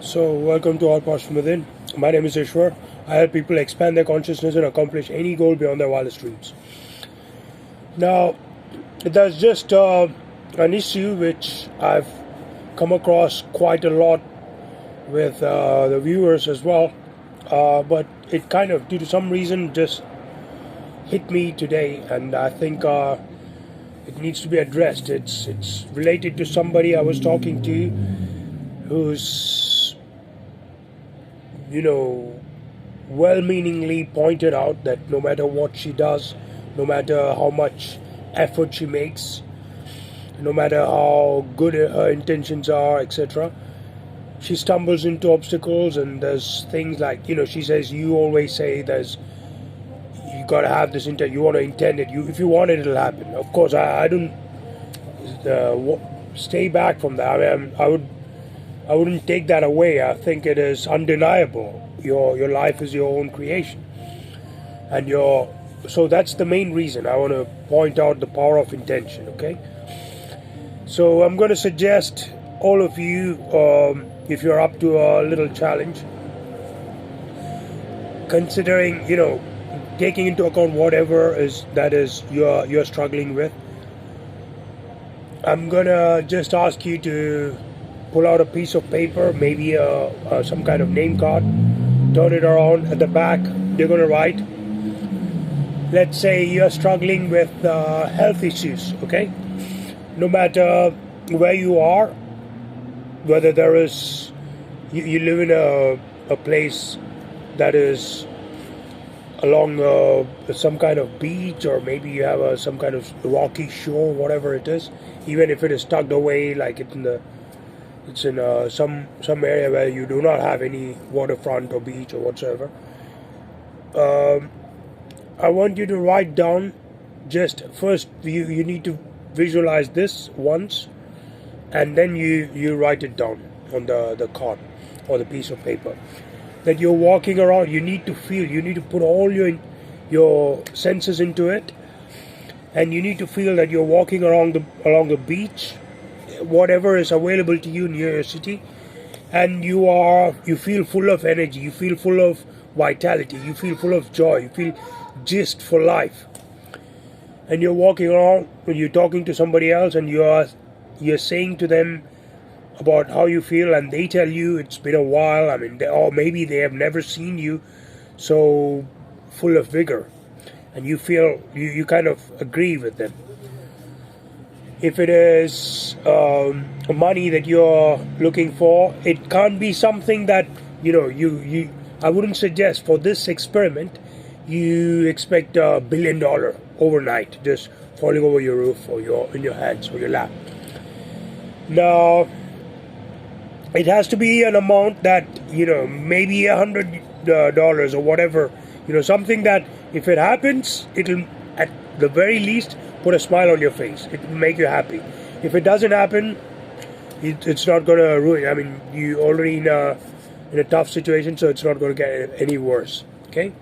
So, welcome to All Parts from Within. My name is Ishwar. I help people expand their consciousness and accomplish any goal beyond their wildest dreams. Now, there's just an issue which I've come across quite a lot with the viewers as well, but it kind of, due to some reason, just hit me today, and I think it needs to be addressed. It's related to somebody I was talking to who's well-meaningly pointed out that no matter what she does, no matter how much effort she makes, no matter how good her intentions are, etc., she stumbles into obstacles. And there's things like, she says, you always say you gotta have this intent, you want to intend it, if you want it, it'll happen. Of course, I don't stay back from that. I mean, I wouldn't take that away. I think it is undeniable. Your life is your own creation, and so that's the main reason I want to point out the power of intention. Okay, so I'm going to suggest all of you, if you're up to a little challenge, considering taking into account whatever you're struggling with, I'm gonna just ask you to pull out a piece of paper, maybe some kind of name card, turn it around. At the back, you're going to write, let's say you're struggling with health issues, okay? No matter where you are, whether there is, you live in a place that is along some kind of beach, or maybe you have some kind of rocky shore, whatever it is, even if it is tucked away, like it's in some area where you do not have any waterfront or beach or whatsoever. I want you to write down, just first you need to visualize this once, and then you write it down on the card or the piece of paper, that you're walking around. You need to feel, you need to put all your senses into it, and you need to feel that you're walking along the beach, whatever is available to you near your city, and you feel full of energy, you feel full of vitality, you feel full of joy, you feel just for life. And you're walking around, and you're talking to somebody else, and you're saying to them about how you feel, and they tell you it's been a while. I mean, or maybe they have never seen you so full of vigor, and you feel you kind of agree with them. If it is money that you're looking for, it can't be something that I wouldn't suggest for this experiment you expect $1 billion overnight just falling over your roof or in your hands or your lap. Now, it has to be an amount that maybe $100 or whatever, something that if it happens, it'll at the very least put a smile on your face. It will make you happy. If it doesn't happen, it's not going to ruin. I mean, you already in a tough situation, so it's not going to get any worse. Okay,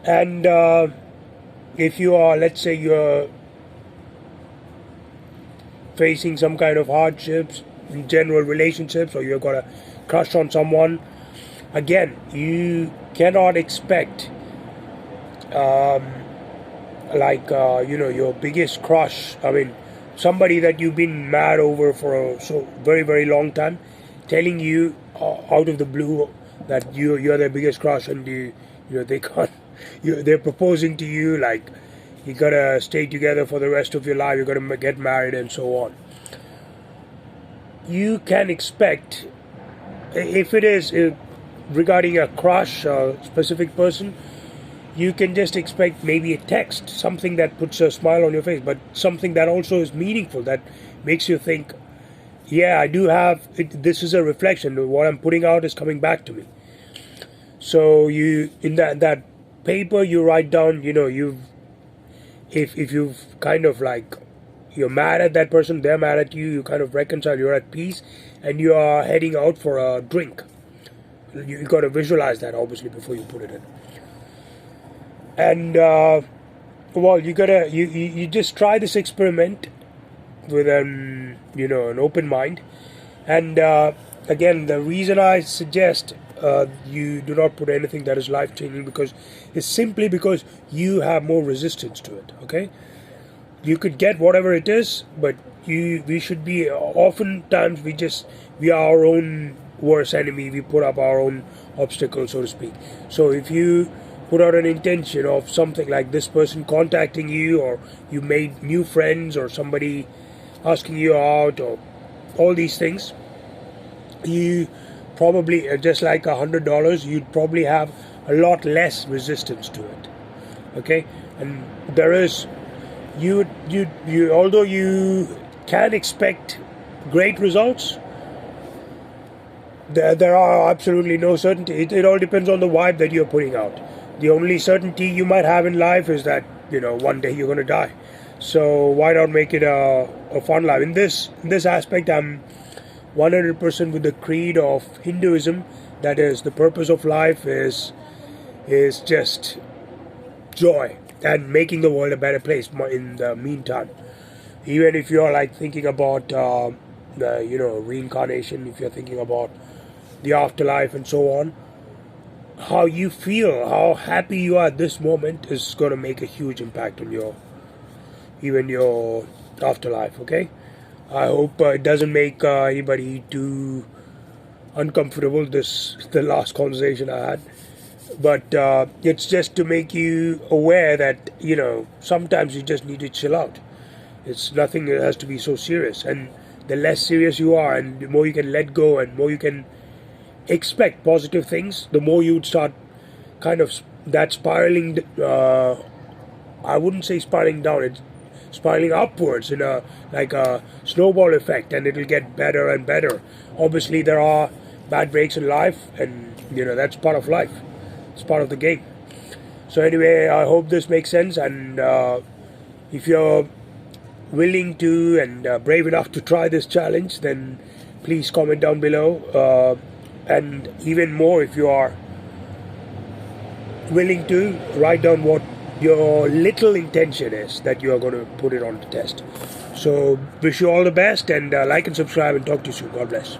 and if you are, let's say, you're facing some kind of hardships in general relationships, or you've got a crush on someone, again, you cannot expect your biggest crush, I mean, somebody that you've been mad over for a so very, very long time, telling you out of the blue that you're their biggest crush, and they can't, they're proposing to you like you gotta stay together for the rest of your life, you're gonna get married and so on. You can expect, if it is regarding a crush, a specific person, you can just expect maybe a text, something that puts a smile on your face, but something that also is meaningful, that makes you think, yeah, I do have it, this is a reflection, what I'm putting out is coming back to me. So you, in that paper, you write down, if you've kind of like, you're mad at that person, they're mad at you, you kind of reconcile, you're at peace, and you are heading out for a drink. You got to visualize that, obviously, before you put it in. And you just try this experiment with an open mind, and again, the reason I suggest you do not put anything that is life-changing because is simply because you have more resistance to it. Okay, you could get whatever it is, but we should be, oftentimes we are our own worst enemy. We put up our own obstacle, so to speak. So if you put out an intention of something like this person contacting you, or you made new friends, or somebody asking you out, or all these things, you probably, just like $100, you'd probably have a lot less resistance to it. Okay, and there is, you although you can expect great results, there are absolutely no certainty. It all depends on the vibe that you're putting out. The only certainty you might have in life is that, one day you're going to die. So why not make it a fun life? In this aspect, I'm 100% with the creed of Hinduism. That is, the purpose of life is just joy and making the world a better place in the meantime. Even if you're like thinking about reincarnation, if you're thinking about the afterlife and so on, how you feel, how happy you are at this moment is going to make a huge impact on your afterlife. Okay, I hope it doesn't make anybody too uncomfortable, the last conversation I had, but it's just to make you aware that sometimes you just need to chill out. It's nothing that has to be so serious, and the less serious you are and the more you can let go and more you can expect positive things, the more you would start kind of that spiraling, I wouldn't say spiraling down, it's spiraling upwards in a snowball effect, and it'll get better and better. Obviously there are bad breaks in life, and that's part of life, it's part of the game. So anyway, I hope this makes sense, and if you're willing to and brave enough to try this challenge, then please comment down below, and even more, if you are willing to, write down what your little intention is that you are going to put it on the test. So wish you all the best, and like and subscribe, and talk to you soon. God bless.